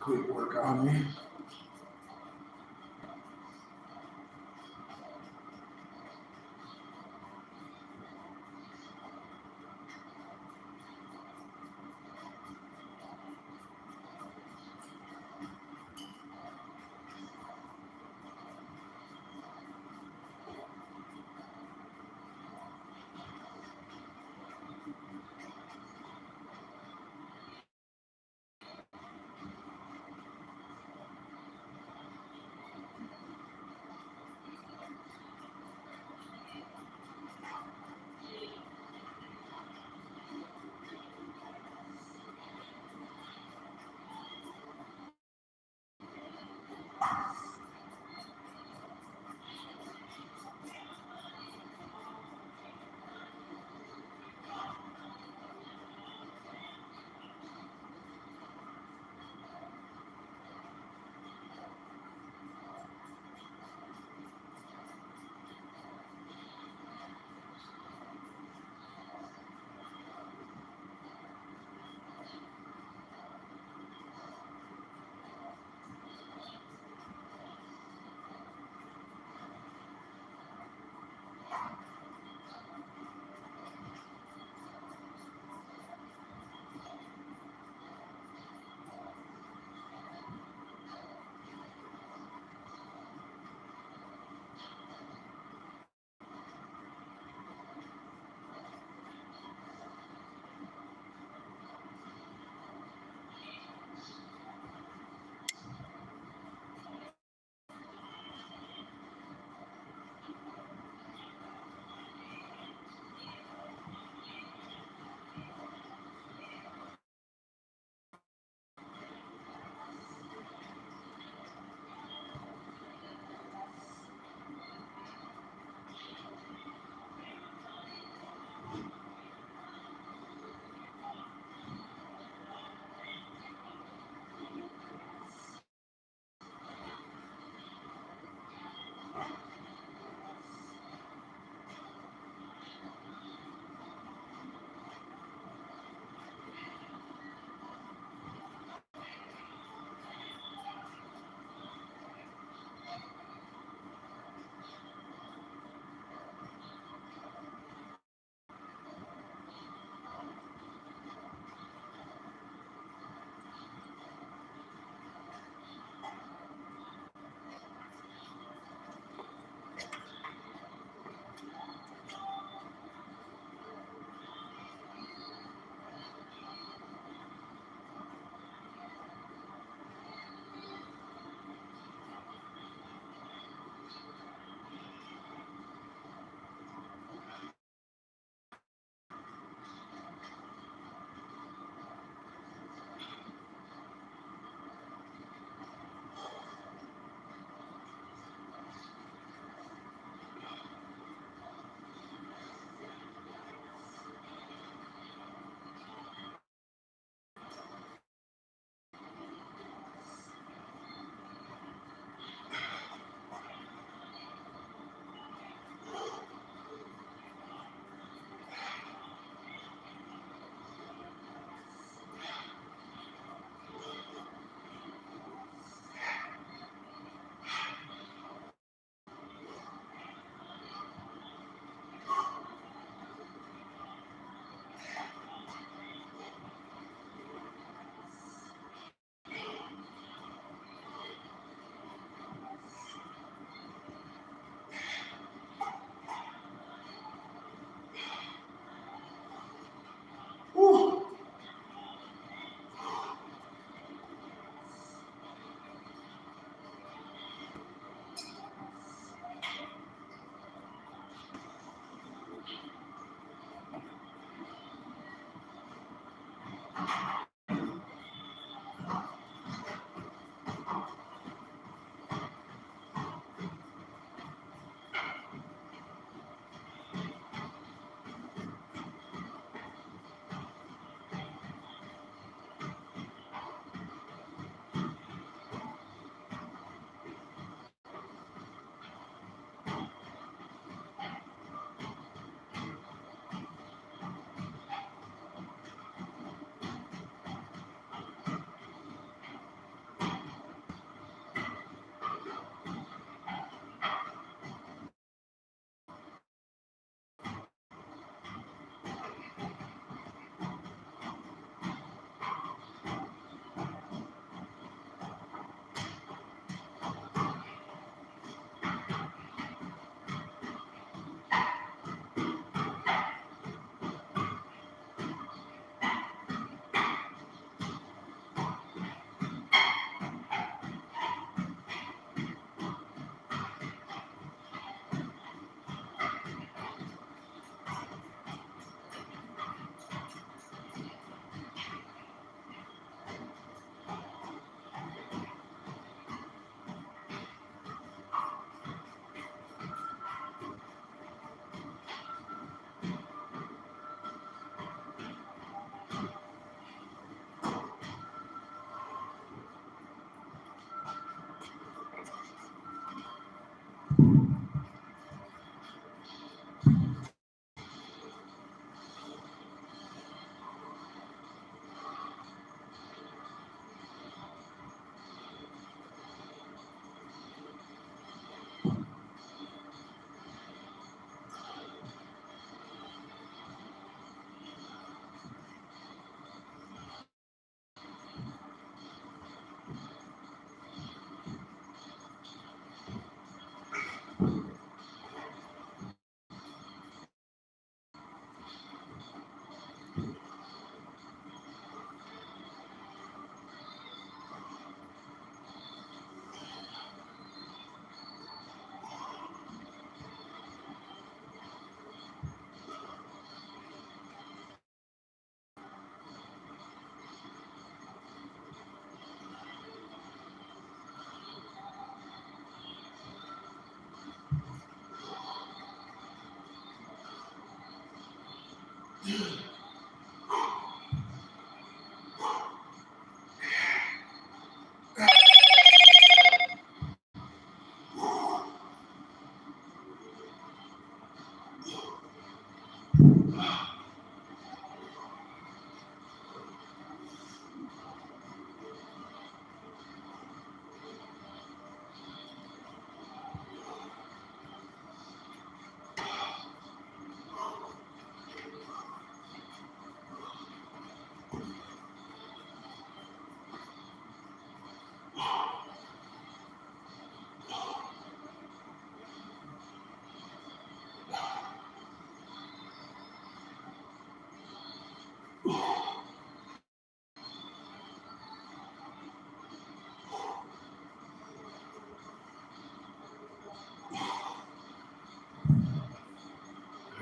Quit work on me.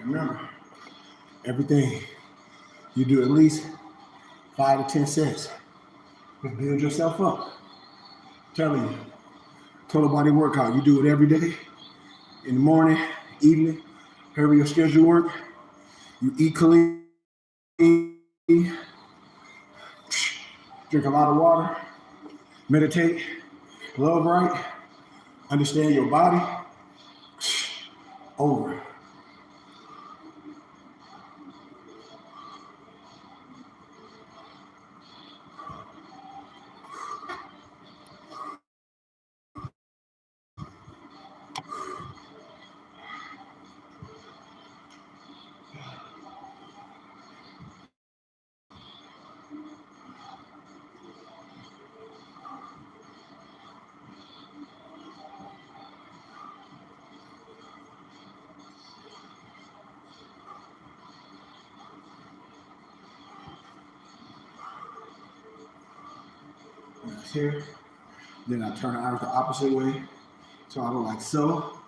Remember, everything you do at least 5 to 10 sets. Just build yourself up. I'm telling you, total body workout. You do it every day, in the morning, evening, however your schedule work. You eat clean, drink a lot of water, meditate, love right, understand your body. Over. That's here. Then I turn the arms the opposite way. So I go like so.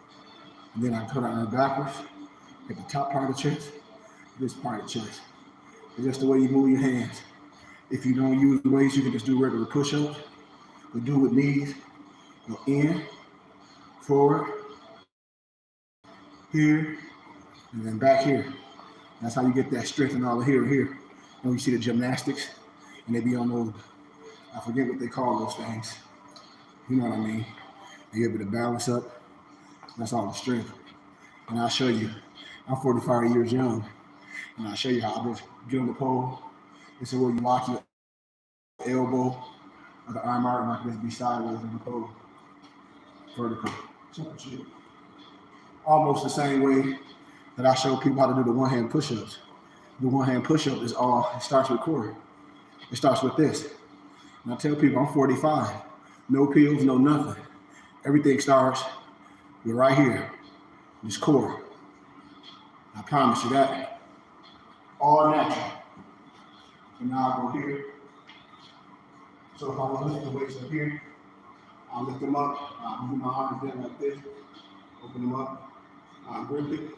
And then I turn the arms backwards. Hit the top part of the chest, this part of the chest. It's just the way you move your hands. If you don't use weights, you can just do regular push-ups. But do with knees. Go in, forward, here, and then back here. That's how you get that strength and all the here and here. When you see the gymnastics, and they be on those, I forget what they call those things. You know what I mean? You're able to balance up. That's all the strength. And I'll show you. I'm 45 years young, and I'll show you how I just get on the pole. This is where you lock your elbow or the arm out, and I can just be sideways on the pole. Vertical. Simple shit. Almost the same way that I show people how to do the one-hand push-ups. The one-hand push-up is all, it starts with core. It starts with this. And I tell people I'm 45. No pills, no nothing. Everything starts with right here, this core. I promise you that. All natural. And now I go here. So if I was lifting the weights up here, I'll lift them up. I'll move my arms down like this. Open them up. I'll grip it.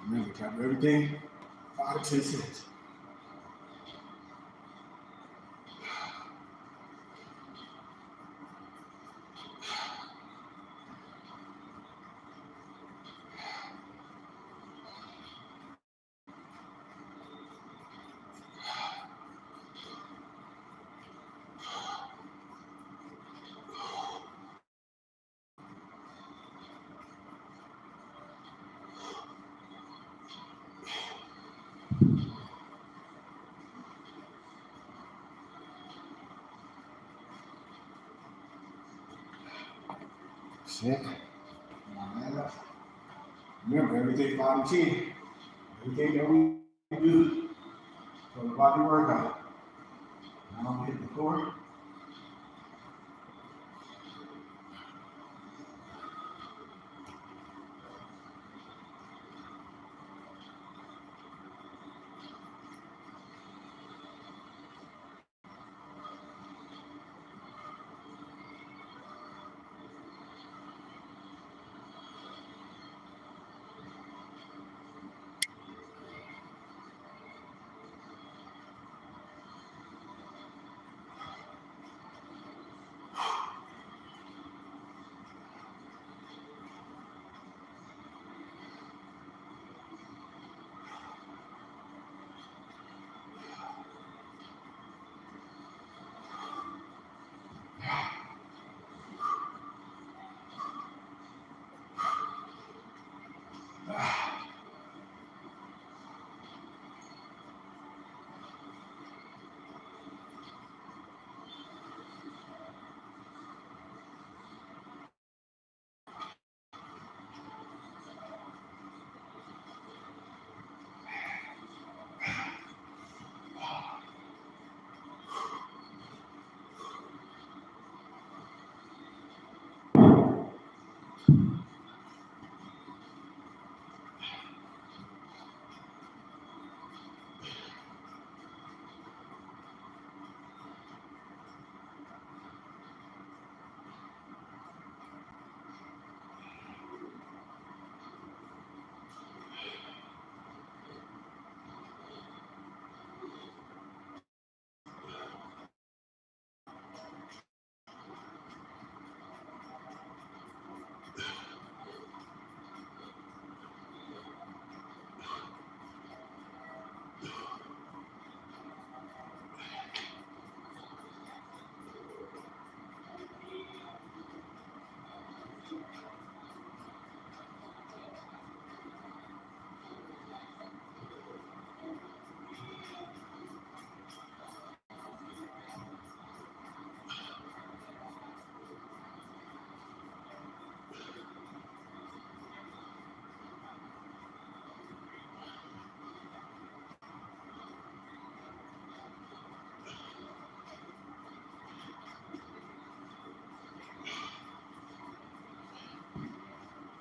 Remember, try to do everything 5 to 10 sets. Set. Remember, everything 5 to 10. Everything that we do for the body workout. Now hit the core.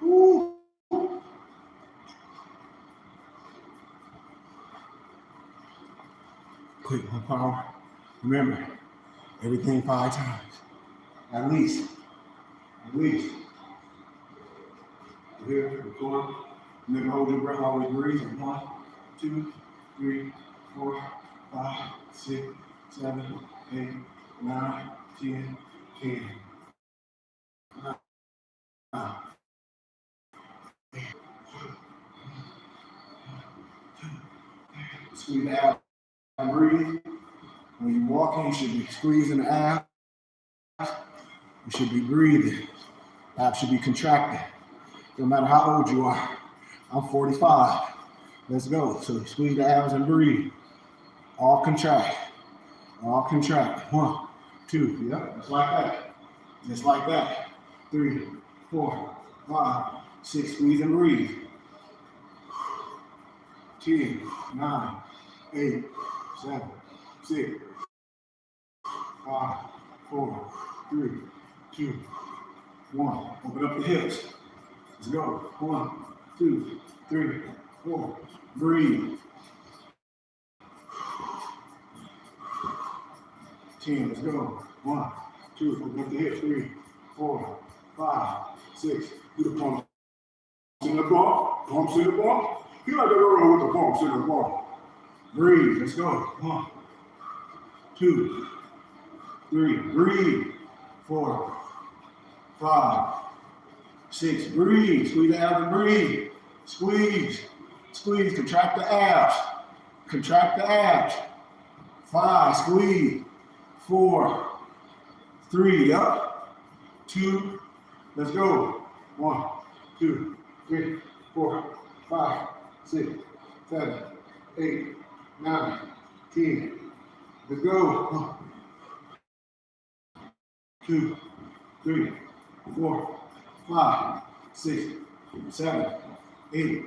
Woo. Quick, one power. Remember, everything 5 times. At least. At least. Here, record. And then hold your breath, always breathe. 1, 2, 3, 4, 5, 6, 7, 8, 9, 10, 10. 9, 8. Squeeze out and breathe. When you're walking, you should be squeezing the abs. You should be breathing. Abs should be contracted. No matter how old you are. I'm 45. Let's go. So squeeze the abs and breathe. All contract. All contract. 1, 2. Yep. Just like that. Just like that. 3, 4, 5, 6. Squeeze and breathe. 10, 9, 8, 7, 6, 5, 4, 3, 2, 1. Open up the hips. Let's go. 1, 2, 3, 4. Breathe. 10. Let's go. 1, 2. Open up the hips. 3, 4, 5, 6. Do the pumps in the ball. Pumps in the ball. You like to roll with the pumps in the ball. Breathe. Let's go. 1, 2, 3. Breathe. 4, 5, 6. Breathe. Squeeze the abs and breathe. Squeeze. Squeeze. Contract the abs. Contract the abs. 5. Squeeze. 4, 3. Up. 2. Let's go. 1, 2, 3, 4, 5, 6, 7, 8, 9, 10. Let's go. 1, 2, 3, 4, 5, 6, 7, 8,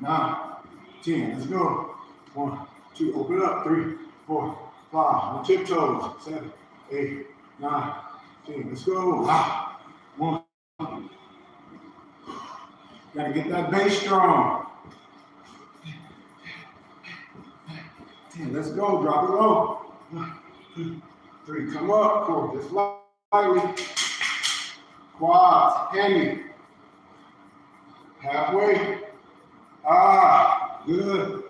9, 10. Let's go. 1, 2. Open up. 3, 4, 5, on tiptoes. 7, 8, 9, 10. Let's go. 1. Gotta get that base strong. 10. Let's go. Drop it low. 1, 2, 3. Come up. 4. Just lightly. Quads. Hammy. Halfway. Good.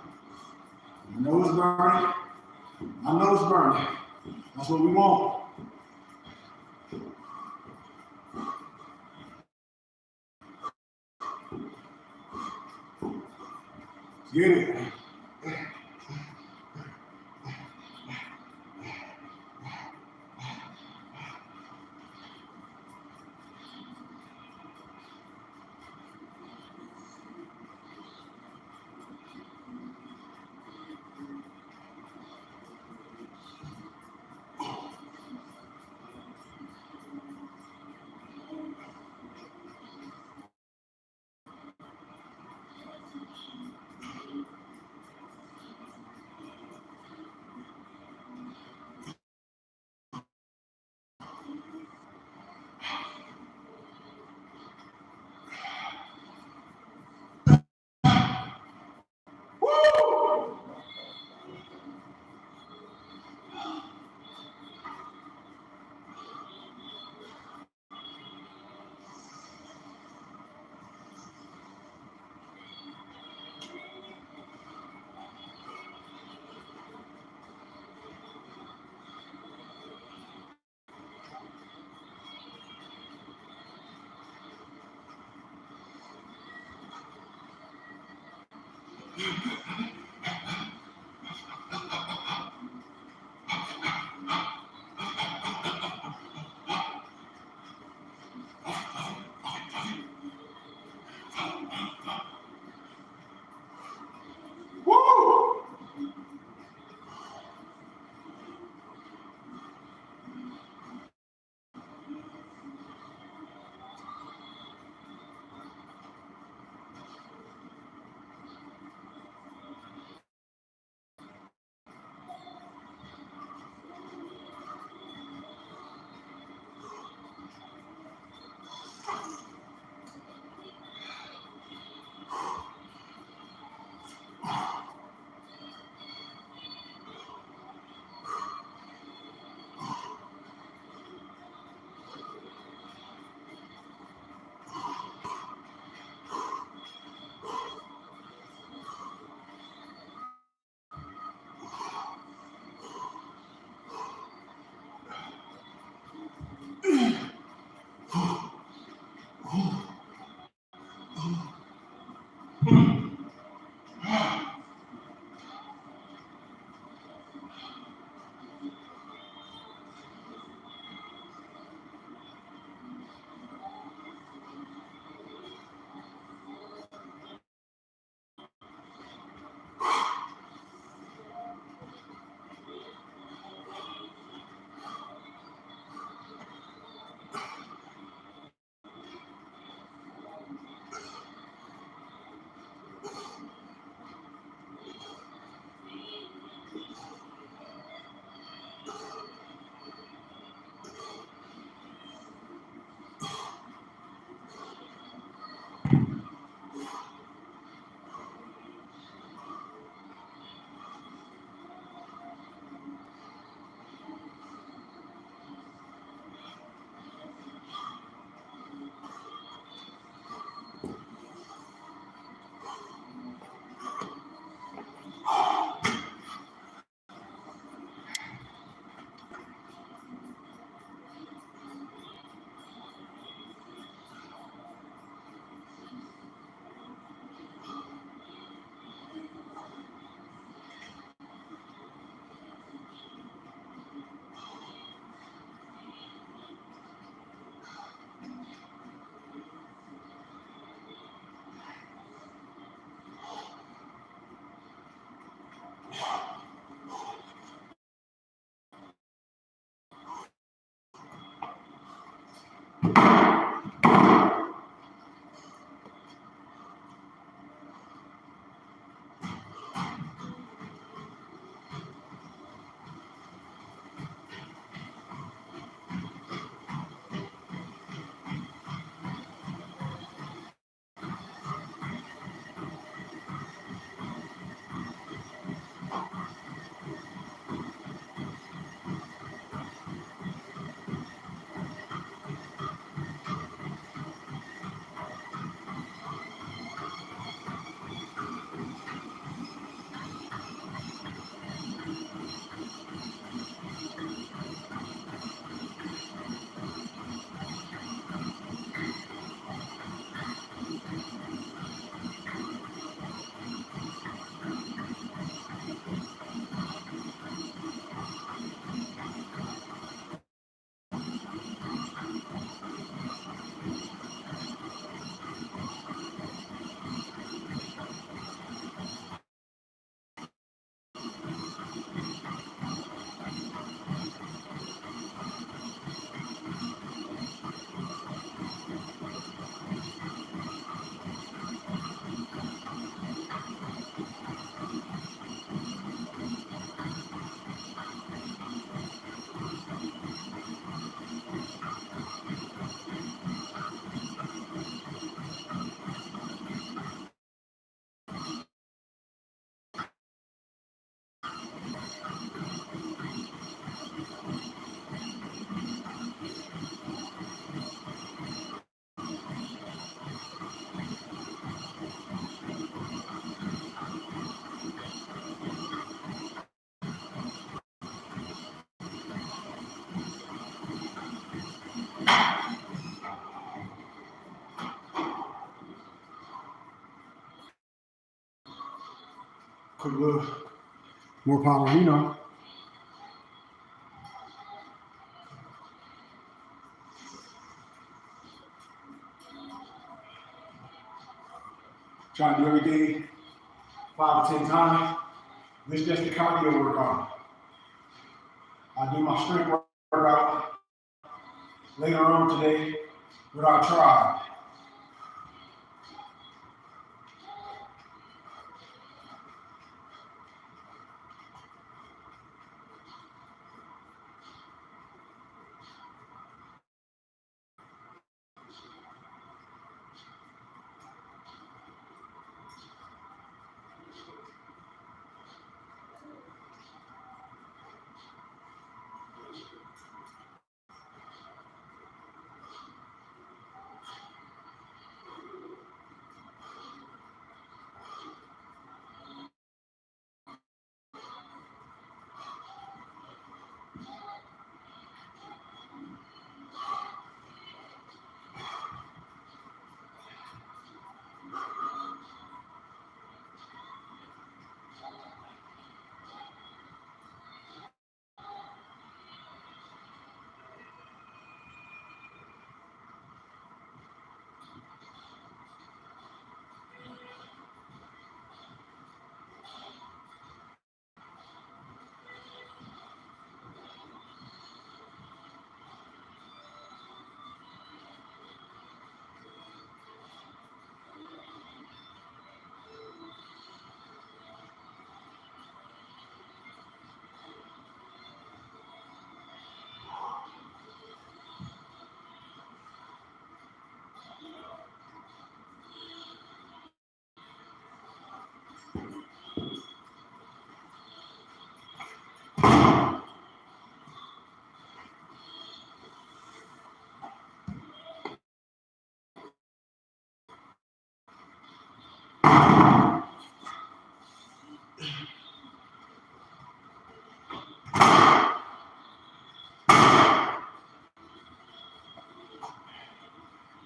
I know it's burning. I know it's burning. That's what we want. Let's get it. little more power, you know. Try to do everything 5 to 10 times. This is just the cardio workout. I do my strength workout later on today with our tribe.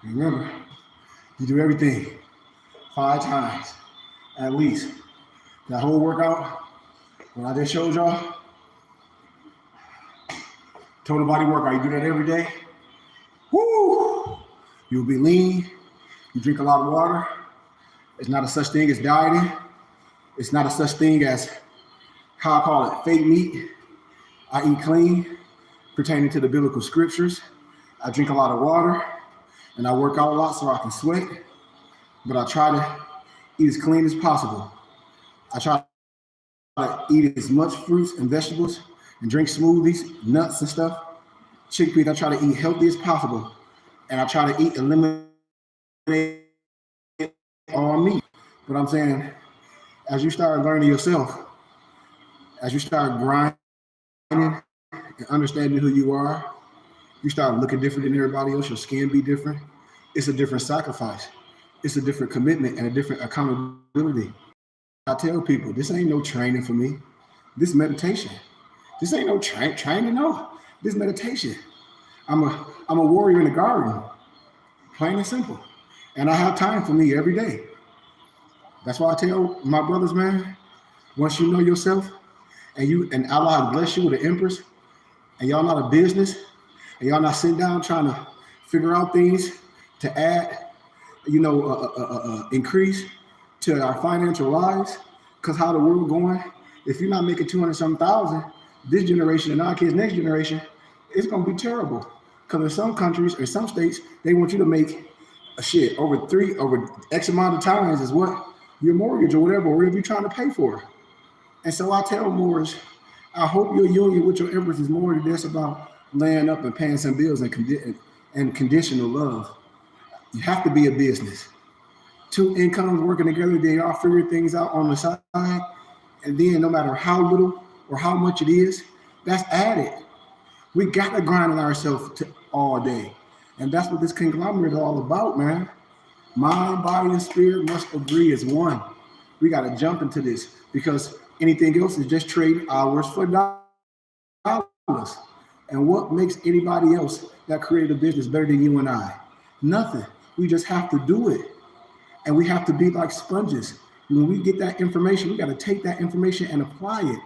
Remember, you do everything 5 times at least. That whole workout, what I just showed y'all, total body workout, you do that every day, woo! You'll be lean, you drink a lot of water. It's not a such thing as dieting. It's not a such thing as, how I call it, fake meat. I eat clean, pertaining to the biblical scriptures. I drink a lot of water, and I work out a lot so I can sweat, but I try to eat as clean as possible. I try to eat as much fruits and vegetables and drink smoothies, nuts and stuff. Chickpeas, I try to eat healthy as possible. And I try to eliminate all meat. But I'm saying, as you start learning yourself, as you start grinding and understanding who you are, you start looking different than everybody else. Your skin be different. It's a different sacrifice. It's a different commitment and a different accountability. I tell people, this ain't no training for me. This meditation. This ain't no training, no. This meditation. I'm a warrior in the garden, plain and simple. And I have time for me every day. That's why I tell my brothers, man, once you know yourself and Allah bless you with an empress, and y'all not a business, and y'all not sitting down trying to figure out things to add, increase to our financial lives, because how the world going, if you're not making 200-something thousand, this generation and our kids' next generation, it's going to be terrible. Because in some countries or some states, they want you to make over X amount of times is what your mortgage or whatever you're trying to pay for. And so I tell Moors, I hope your union with your empress is more than this about laying up and paying some bills and conditional love. You have to be a business. 2 incomes working together, they all figure things out on the side. And then no matter how little or how much it is, that's added. We got to grind on ourselves all day. And that's what this conglomerate is all about, man. Mind, body, and spirit must agree as one. We got to jump into this because anything else is just trading hours for dollars. And what makes anybody else that created a business better than you and I? Nothing. We just have to do it. And we have to be like sponges. When we get that information, we got to take that information and apply it.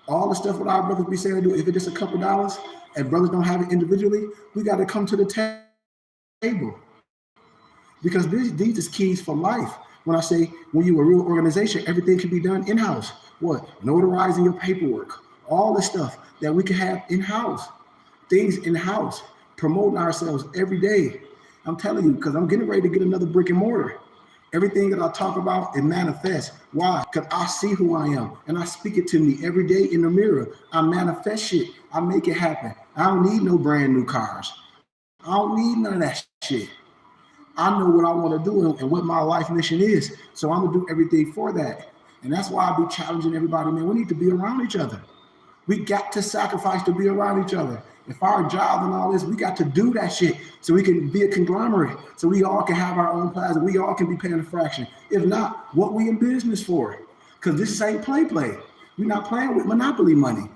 All the stuff what our brothers be saying to do, if it's just a couple dollars and brothers don't have it individually, we got to come to the table. Because these is keys for life. When I say, when you're a real organization, everything can be done in-house. What? Notarizing your paperwork. All the stuff that we can have in-house. Things in-house. Promoting ourselves every day. I'm telling you, because I'm getting ready to get another brick and mortar. Everything that I talk about, it manifests. Why? Because I see who I am and I speak it to me every day in the mirror. I manifest shit. I make it happen. I don't need no brand new cars. I don't need none of that shit. I know what I want to do and what my life mission is. So I'm going to do everything for that. And that's why I be challenging everybody, man. We need to be around each other. We got to sacrifice to be around each other. If our job and all this, we got to do that shit so we can be a conglomerate, so we all can have our own plaza. We all can be paying a fraction. If not, what we in business for? Because this ain't play. We're not playing with monopoly money.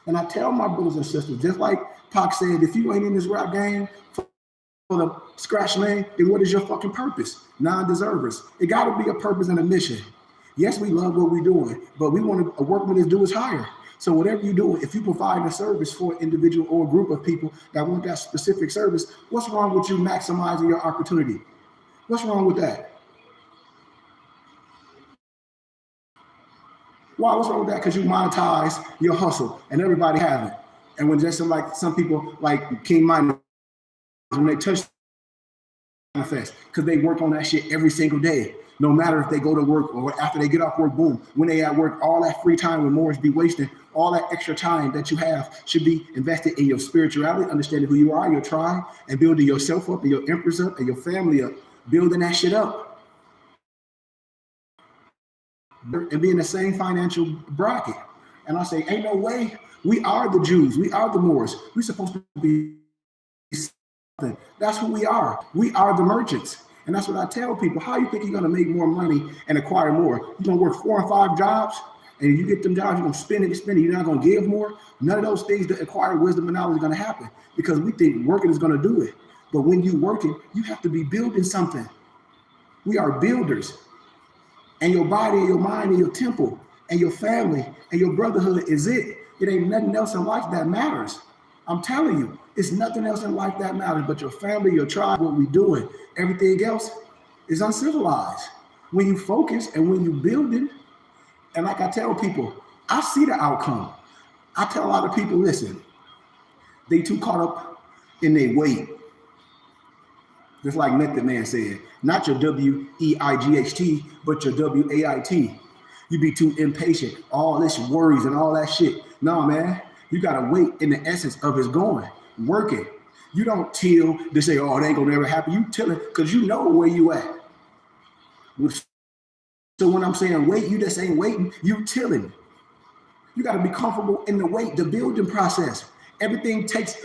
And I tell my brothers and sisters, just like Pac said, if you ain't in this rap game for the scratch lane, then what is your fucking purpose? Non-deservers. It got to be a purpose and a mission. Yes, we love what we're doing, but we want to work with us do is higher. So whatever you do, if you provide a service for an individual or a group of people that want that specific service, what's wrong with you maximizing your opportunity? What's wrong with that? Why? What's wrong with that? Because you monetize your hustle and everybody have it. And when just like some people like King Minor, when they touch manifest, because they work on that shit every single day. No matter if they go to work or after they get off work, boom. When they at work, all that free time when Moors be wasting, all that extra time that you have should be invested in your spirituality, understanding who you are, your tribe, and building yourself up and your empress up and your family up, building that shit up. And be in the same financial bracket. And I say, ain't no way. We are the Jews. We are the Moors. We're supposed to be something. That's who we are. We are the merchants. And that's what I tell people. How you think you're going to make more money and acquire more? You're going to work 4 or 5 jobs, and you get them jobs, you're going to spend it. You're not going to give more. None of those things that acquire wisdom and knowledge are going to happen because we think working is going to do it. But when you're working, you have to be building something. We are builders. And your body and your mind and your temple and your family and your brotherhood is it. It ain't nothing else in life that matters. I'm telling you, it's nothing else in life that matters but your family, your tribe, what we doing. Everything else is uncivilized. When you focus and when you building, and like I tell people, I see the outcome. I tell a lot of people, listen, they too caught up in their weight. Just like Method Man said, not your W-E-I-G-H-T, but your W-A-I-T. You be too impatient, all this worries and all that shit. No, man, you gotta wait in the essence of it's going, working. You don't till to say, oh, it ain't gonna never happen. You till it because you know where you at. So when I'm saying wait, you just ain't waiting, you tilling. You gotta be comfortable in the wait, the building process. Everything takes,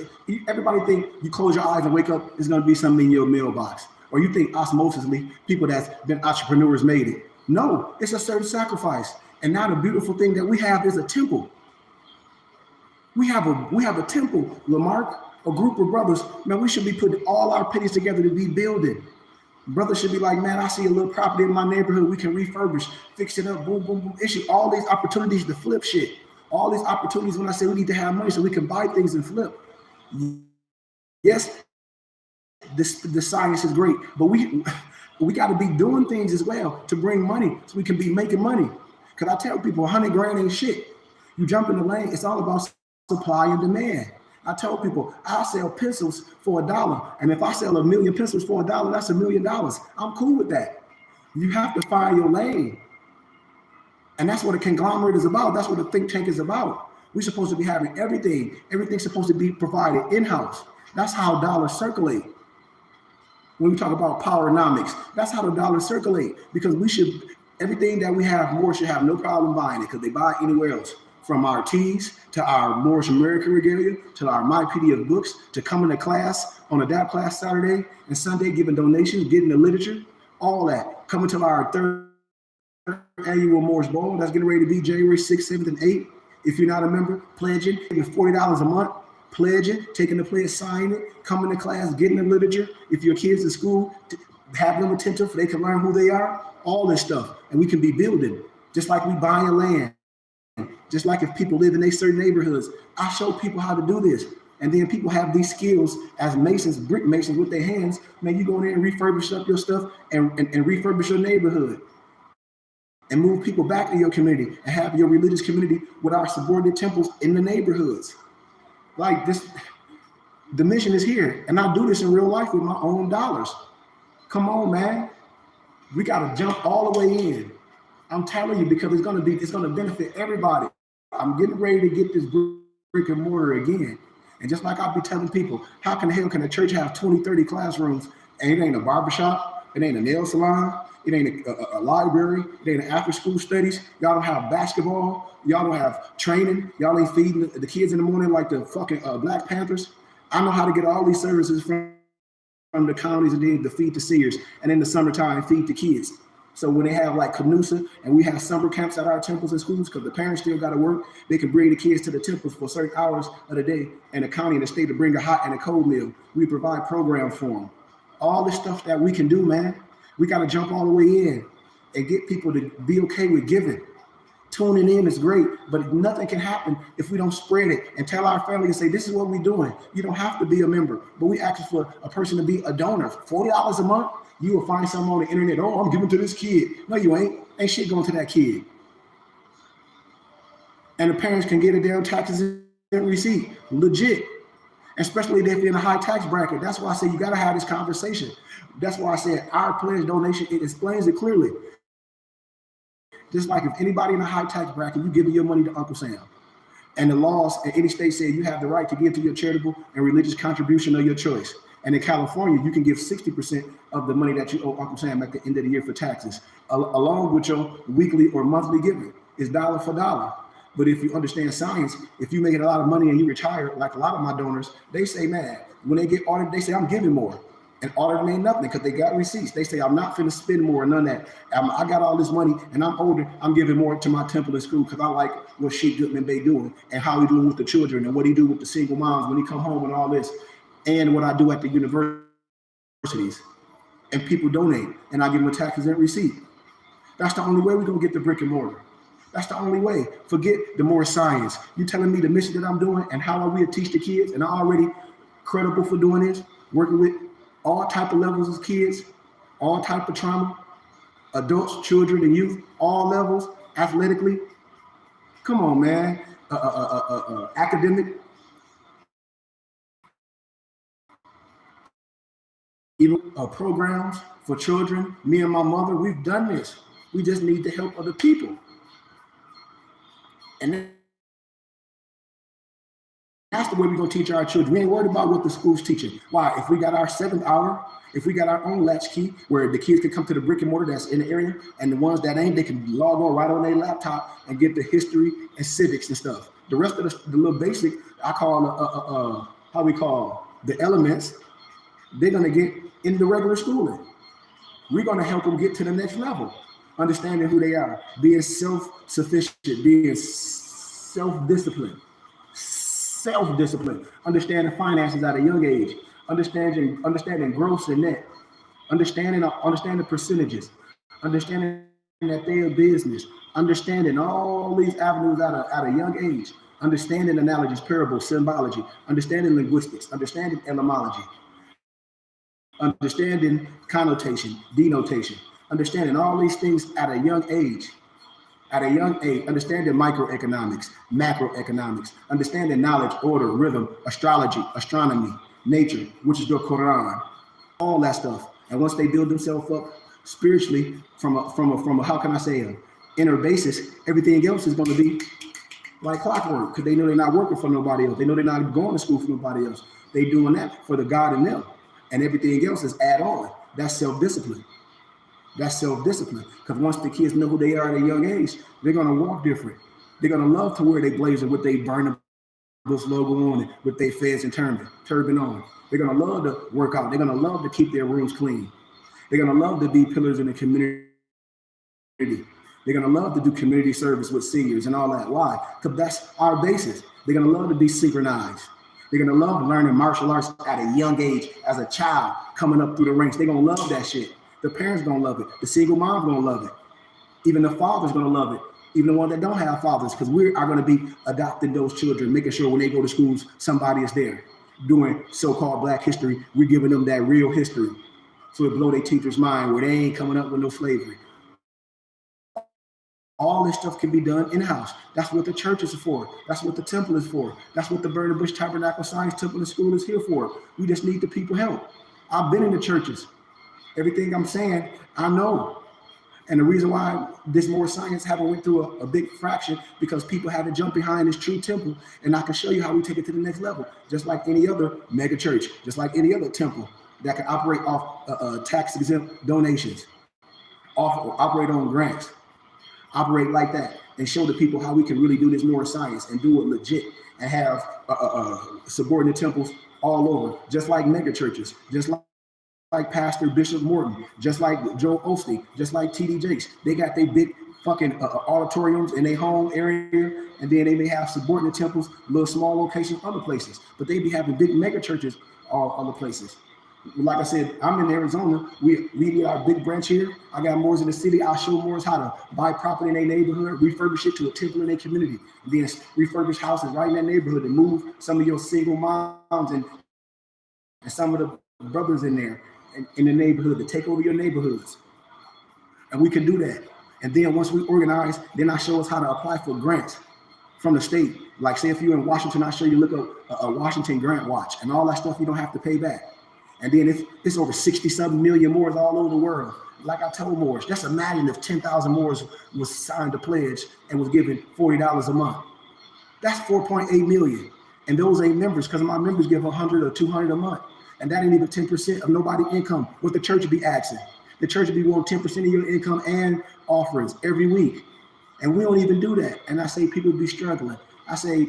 everybody think you close your eyes and wake up, there's gonna be something in your mailbox. Or you think osmosisly, people that's been entrepreneurs made it. No, it's a certain sacrifice. And now the beautiful thing that we have is a temple. We have a temple, Lamarck, a group of brothers. Man, we should be putting all our pennies together to be building. Brothers should be like, man, I see a little property in my neighborhood, we can refurbish, fix it up, boom, boom, boom. Issue all these opportunities to flip shit. All these opportunities when I say we need to have money so we can buy things and flip. Yes, the science is great, but we got to be doing things as well to bring money so we can be making money. Because I tell people 100 grand ain't shit. You jump in the lane, it's all about supply and demand. I tell people I sell pencils for $1, and if I sell 1 million pencils for $1, that's $1 million. I'm cool with that. You have to find your lane. And that's what a conglomerate is about. That's what a think tank is about. We're supposed to be having everything. Everything's supposed to be provided in-house. That's how dollars circulate. When we talk about powernomics, that's how the dollars circulate. Because everything that we have, Moor should have no problem buying it because they buy it anywhere else. From our teas to our Moorish American regalia to our My PDF books to coming to class on Adapt class Saturday and Sunday, giving donations, getting the literature, all that. Coming to our 3rd annual Moorish Bowl that's getting ready to be January 6th, 7th, and 8th. If you're not a member, pledging, giving $40 a month, pledging, taking the pledge, signing it, coming to class, getting the literature. If your kids in school, have them attentive so they can learn who they are. all this stuff. And we can be building, just like we buying land. Just like if people live in a certain neighborhoods, I show people how to do this. And then people have these skills as masons, brick masons with their hands. Man, you go in there and refurbish up your stuff and refurbish your neighborhood and move people back to your community and have your religious community with our subordinate temples in the neighborhoods. Like this, the mission is here. And I do this in real life with my own dollars. Come on, man. We got to jump all the way in. I'm telling you, because it's going to benefit everybody. I'm getting ready to get this brick and mortar again. And just like I'll be telling people, how can the hell can a church have 20, 30 classrooms and it ain't a barbershop, it ain't a nail salon, it ain't a library, it ain't an after school studies, y'all don't have basketball, y'all don't have training, y'all ain't feeding the kids in the morning like the fucking Black Panthers. I know how to get all these services from the counties and then to feed the seniors, and in the summertime feed the kids. So when they have like Canusa and we have summer camps at our temples and schools, because the parents still got to work, they can bring the kids to the temples for certain hours of the day, and the county and the state to bring a hot and a cold meal. We provide programs for them. All this stuff that we can do, man, we got to jump all the way in and get people to be okay with giving. Tuning in is great, but nothing can happen if we don't spread it and tell our family and say, this is what we're doing. You don't have to be a member, but we ask for a person to be a donor. $40 a month. You will find something on the internet. Oh, I'm giving to this kid. No, you ain't. Ain't shit going to that kid. And the parents can get a damn taxes and receipt. Legit. Especially if they're in a high tax bracket. That's why I say you got to have this conversation. That's why I said our pledge donation, it explains it clearly. Just like if anybody in a high tax bracket, you giving your money to Uncle Sam. And the laws in any state say you have the right to give to your charitable and religious contribution of your choice. And in California, you can give 60% of the money that you owe Uncle Sam at the end of the year for taxes, along with your weekly or monthly giving. It's dollar for dollar. But if you understand science, if you make a lot of money and you retire, like a lot of my donors, they say, man, when they get audited, they say, I'm giving more. And auditing ain't nothing because they got receipts. They say, I'm not finna spend more, none of that. I got all this money and I'm older. I'm giving more to my temple and school because I like what Sheikh Goodman Bey doing and how he doing with the children and what he do with the single moms when he come home and all this. And what I do at the universities, and people donate, and I give them a tax exempt receipt. That's the only way we're gonna get the brick and mortar. That's the only way. Forget the more science. You telling me the mission that I'm doing and how we teach the kids, and I'm already credible for doing this, working with all type of levels of kids, all type of trauma, adults, children, and youth, all levels, athletically. Come on, man. Academic. Even programs for children, me and my mother, we've done this. We just need the help of the people. And that's the way we're gonna teach our children. We ain't worried about what the school's teaching. Why? If we got our 7th hour, if we got our own latchkey where the kids can come to the brick and mortar that's in the area, and the ones that ain't, they can log on right on their laptop and get the history and civics and stuff. The rest of the little basic, I call how we call the elements, they're gonna get in the regular schooling. We're gonna help them get to the next level, understanding who they are, being self-sufficient, being self-disciplined, understanding finances at a young age, understanding gross and net, understanding percentages, understanding that they're a business, understanding all these avenues at a young age, understanding analogies, parables, symbology, understanding linguistics, understanding etymology, understanding connotation, denotation, understanding all these things at a young age, understanding microeconomics, macroeconomics, understanding knowledge, order, rhythm, astrology, astronomy, nature, which is the Quran, all that stuff. And once they build themselves up spiritually from a how can I say, a inner basis, everything else is going to be like clockwork because they know they're not working for nobody else. They know they're not going to school for nobody else. They doing that for the God in them. And everything else is add on. That's self-discipline. Because once the kids know who they are at a young age, they're gonna walk different. They're gonna love to wear their blazer with their Burn Bus logo on it, with their fez and turban on. They're gonna love to work out. They're gonna love to keep their rooms clean. They're gonna love to be pillars in the community. They're gonna love to do community service with seniors and all that. Why? Because that's our basis. They're gonna love to be synchronized. They're gonna love learning martial arts at a young age as a child coming up through the ranks. They're gonna love that shit. The parents gonna love it. The single mom's gonna love it. Even the father's gonna love it. Even the ones that don't have fathers, because we are gonna be adopting those children, making sure when they go to schools, somebody is there doing so-called Black history. We're giving them that real history, so it blow their teacher's mind where they ain't coming up with no slavery. All this stuff can be done in-house. That's what the church is for. That's what the temple is for. That's what the Burning Bush Tabernacle Science Temple and School is here for. We just need the people help. I've been in the churches. Everything I'm saying, I know. And the reason why this Moor science haven't went through a big fraction, because people haven't jumped behind this true temple. And I can show you how we take it to the next level. Just like any other mega church, just like any other temple that can operate off tax-exempt donations, operate on grants. Operate like that and show the people how we can really do this Moor science and do it legit and have subordinate temples all over, just like mega churches, just like Pastor Bishop Morton, just like Joe Osteen, just like T.D. Jakes. They got their big fucking auditoriums in their home area, and then they may have subordinate temples, little small locations, other places, but they be having big mega churches all other places. Like I said, I'm in Arizona. We need our big branch here. I got Moors in the city. I'll show Moors how to buy property in their neighborhood, refurbish it to a temple in their community, and then refurbish houses right in that neighborhood and move some of your single moms and some of the brothers in there in the neighborhood to take over your neighborhoods. And we can do that. And then once we organize, then I show us how to apply for grants from the state. Like say if you're in Washington, I show you look up a Washington Grant Watch and all that stuff you don't have to pay back. And then it's over 60-something million Moors all over the world. Like I told Moors, just imagine if 10,000 Moors was signed a pledge and was given $40 a month. That's 4.8 million. And those ain't members, because my members give 100 or 200 a month. And that ain't even 10% of nobody's income. What the church would be asking. The church would be wanting 10% of your income and offerings every week. And we don't even do that. And I say people be struggling. I say,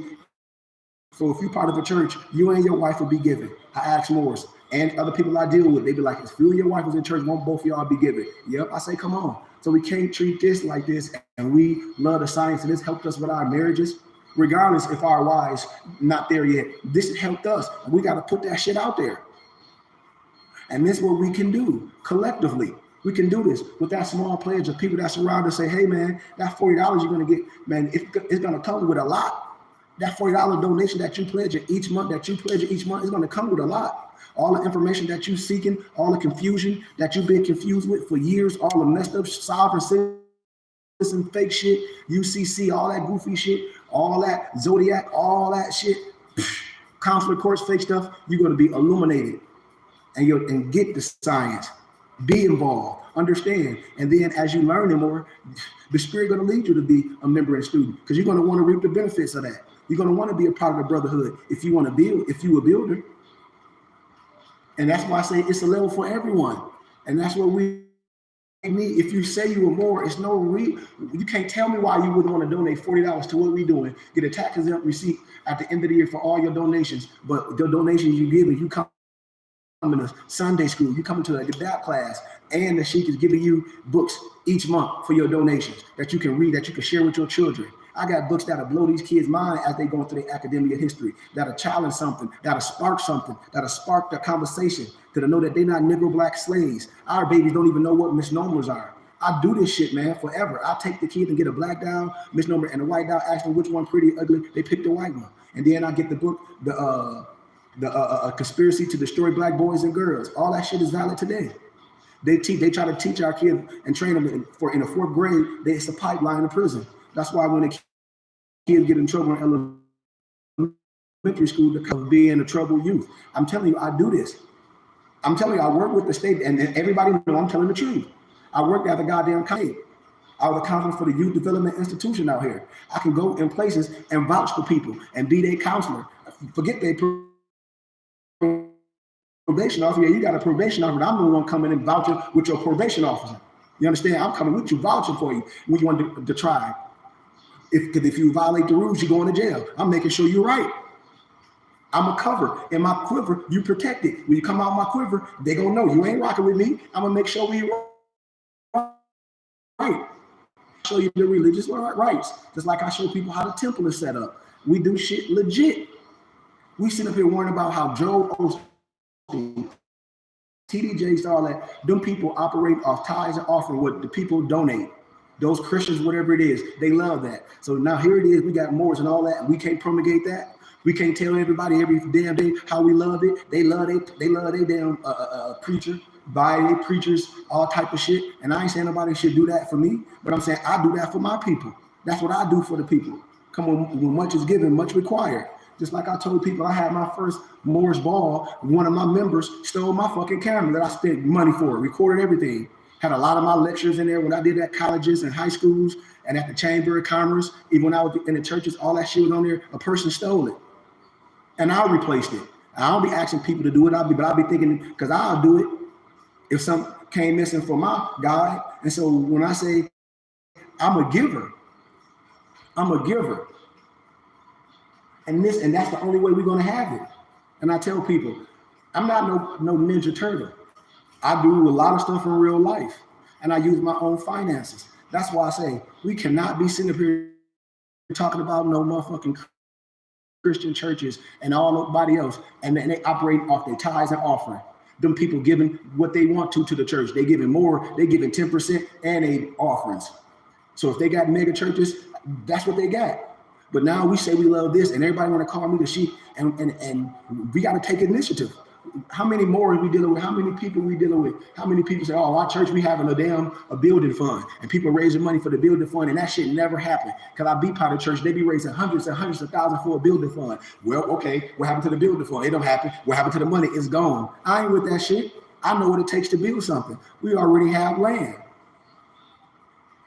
so if you're part of a church, you and your wife will be giving. I ask Moors and other people I deal with, they be like, if you and your wife was in church, won't both of y'all be giving? Yep, I say, come on. So we can't treat this like this. And we love the science, and this helped us with our marriages. Regardless if our wives not there yet, this has helped us. And we got to put that shit out there. And this is what we can do collectively. We can do this with that small pledge of people that surround us. Say, hey man, that $40 you're gonna get, man, it's gonna come with a lot. That $40 donation that you pledge each month, is gonna come with a lot. All the information that you're seeking, all the confusion that you've been confused with for years, all the messed up sovereign citizen fake shit, UCC, all that goofy shit, all that Zodiac, all that shit, consular courts, fake stuff, you're gonna be illuminated and get the science. Be involved, understand, and then as you learn it more, the Spirit going to lead you to be a member and student, because you're going to want to reap the benefits of that. You're going to want to be a part of the brotherhood if you want to build, if you a builder. And that's why I say it's a level for everyone, and that's what we need. If you say you were Moor, it's no you can't tell me why you wouldn't want to donate $40 to what we're doing. Get a tax-exempt receipt at the end of the year for all your donations, but the donations you give, you come to Sunday school, you come to a adapt class, and the sheik is giving you books each month for your donations that you can read, that you can share with your children. I got books that'll blow these kids' mind as they go through their academia history, that'll challenge something, that'll spark something, that'll spark the conversation, to know that they're not Negro black slaves. Our babies don't even know what misnomers are. I do this shit, man, forever. I take the kids and get a black doll, misnomer, and a white doll, ask them which one pretty, ugly, they pick the white one. And then I get the book, the conspiracy to destroy black boys and girls. All that shit is valid today. They try to teach our kids and train them in the 4th grade. It's a pipeline to prison. That's why when the kids get in trouble in elementary school, because of being a troubled youth. I'm telling you, I do this. I'm telling you, I work with the state, and everybody know I'm telling the truth. I worked at the goddamn county. I was a counselor for the youth development institution out here. I can go in places and vouch for people and be their counselor. Forget their probation officer. Yeah, you got a probation officer. I'm the one coming and vouching with your probation officer. You understand? I'm coming with you, vouching for you when you want to try. If you violate the rules, you're going to jail. I'm making sure you're right. I'm a cover. In my quiver, you protect it. When you come out of my quiver, they gonna know you ain't rocking with me. I'm gonna make sure we right. Show you the religious rights, just like I show people how the temple is set up. We do shit legit. We sit up here worrying about how Joe Osteen TDJs, all that, them people operate off tithes and offering what the people donate. Those Christians, whatever it is, they love that. So now here it is, we got Moors and all that, and we can't promulgate that. We can't tell everybody every damn day how we love it. They love their damn preacher, buy their preachers, all type of shit. And I ain't saying nobody should do that for me, but I'm saying I do that for my people. That's what I do for the people. Come on, when much is given, much required. Just like I told people, I had my first Moore's ball. One of my members stole my fucking camera that I spent money for, recorded everything. Had a lot of my lectures in there when I did at colleges and high schools and at the Chamber of Commerce. Even when I was in the churches, all that shit was on there. A person stole it, and I replaced it. I don't be asking people to do it. But I'll be thinking, because I'll do it if something came missing for my guy. And so when I say I'm a giver, I'm a giver. And that's the only way we're gonna have it. And I tell people, I'm not no Ninja Turtle. I do a lot of stuff in real life, and I use my own finances. That's why I say we cannot be sitting up here talking about no motherfucking Christian churches and all nobody else, and then they operate off their tithes and offering. Them people giving what they want to the church. They giving more. They giving 10% and they offerings. So if they got mega churches, that's what they got. But now we say we love this, and everybody want to call me the sheep, and we got to take initiative. How many more are we dealing with? How many people we dealing with? How many people say, "Oh, our church, we having a building fund," and people raising money for the building fund, and that shit never happened. Cause I be part of church, they be raising hundreds and hundreds of thousands for a building fund. Well, okay, what happened to the building fund? It don't happen. What happened to the money? It's gone. I ain't with that shit. I know what it takes to build something. We already have land.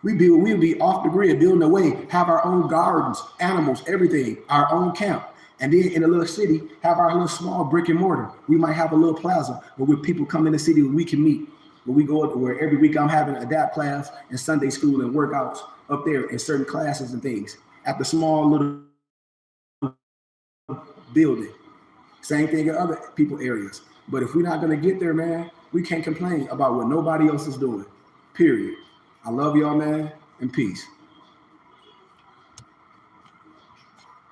We'll be off the grid, building away, have our own gardens, animals, everything, our own camp. And then in a little city, have our little small brick and mortar. We might have a little plaza where people come in the city where we can meet. Where we go, where every week I'm having adapt class and Sunday school and workouts up there in certain classes and things at the small little building. Same thing in other people areas. But if we're not gonna get there, man, we can't complain about what nobody else is doing. Period. I love y'all, man, and peace.